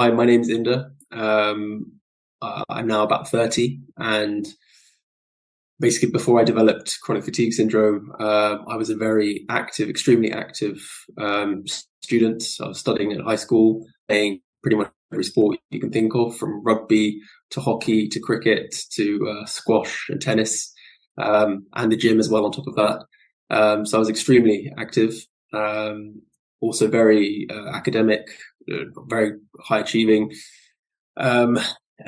Hi, my name's Inder. I'm now about 30, and basically before I developed chronic fatigue syndrome, I was a very active, extremely active student. I was studying at high school, playing pretty much every sport you can think of, from rugby to hockey to cricket to squash and tennis, and the gym as well on top of that. So I was extremely active, also very academic, very high achieving, and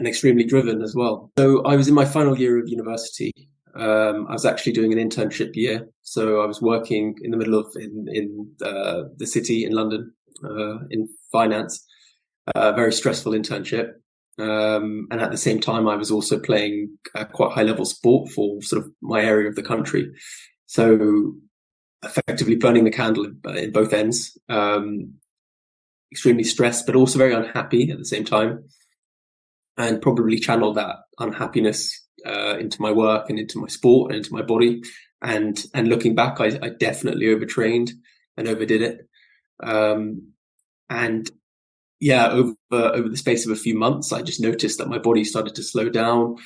extremely driven as well. So I was in my final year of university. I was actually doing an internship year. So I was working in the middle of in the city in London, in finance, a very stressful internship. And at the same time, I was also playing quite high level sport for sort of my area of the country. So effectively burning the candle in both ends, extremely stressed, but also very unhappy at the same time, and probably channeled that unhappiness into my work and into my sport and into my body. And looking back, I definitely overtrained and overdid it. And yeah, over the space of a few months, I just noticed that my body started to slow down,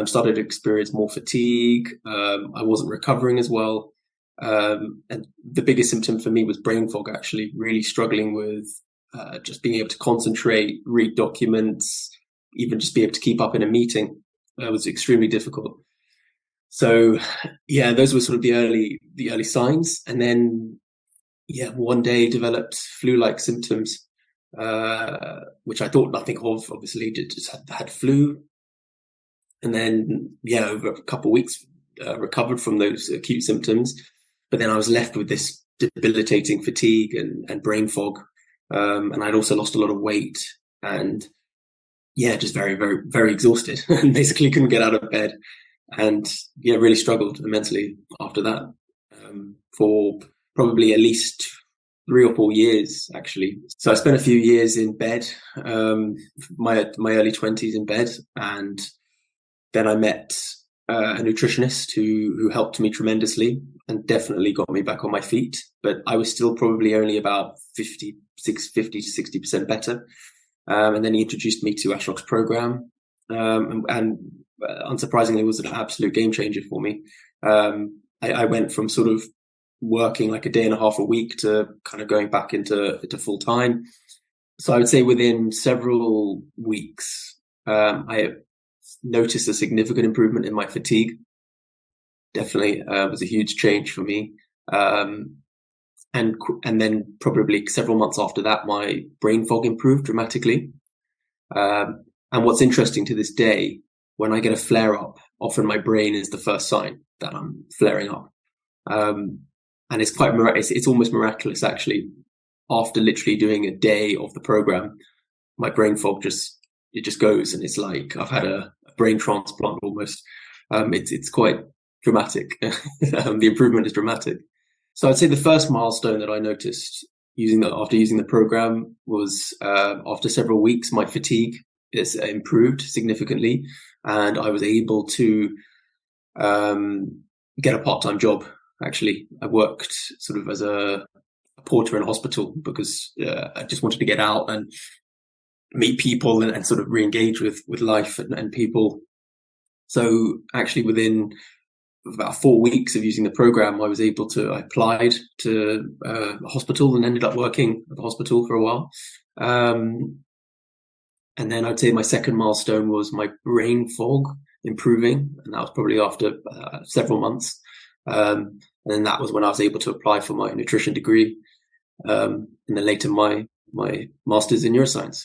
started to experience more fatigue. I wasn't recovering as well. And the biggest symptom for me was brain fog, actually, really struggling with just being able to concentrate, read documents, even just be able to keep up in a meeting. Was extremely difficult. So yeah, those were sort of the early signs. And then one day developed flu-like symptoms, which I thought nothing of, obviously, just had flu. And then over a couple of weeks, recovered from those acute symptoms. But then I was left with this debilitating fatigue and brain fog. And I'd also lost a lot of weight, and just very, very, very exhausted, and basically couldn't get out of bed, and really struggled immensely after that, for probably at least 3 or 4 years, actually. So I spent a few years in bed, my early 20s in bed, and then I met a nutritionist who helped me tremendously and definitely got me back on my feet. But I was still probably only about 50 to 60% better. And then he introduced me to Gupta Program, and unsurprisingly was an absolute game changer for me. I went from sort of working like a day and a half a week to kind of going back into full time. So I would say within several weeks, I noticed a significant improvement in my fatigue. Definitely was a huge change for me. And then probably several months after that, my brain fog improved dramatically. And what's interesting to this day, when I get a flare up, often my brain is the first sign that I'm flaring up. And it's quite it's almost miraculous, actually. After literally doing a day of the program, my brain fog just goes, and it's like I've had a brain transplant almost. It's quite dramatic. The improvement is dramatic. So I'd say the first milestone that I noticed after using the program was after several weeks, my fatigue is improved significantly, and I was able to get a part-time job. Actually, I worked sort of as a porter in a hospital because I just wanted to get out and meet people and sort of re-engage with life and people. So actually, within about 4 weeks of using the program, I applied to a hospital and ended up working at the hospital for a while. And then I'd say my second milestone was my brain fog improving, and that was probably after several months. And then that was when I was able to apply for my nutrition degree, and then later my master's in neuroscience.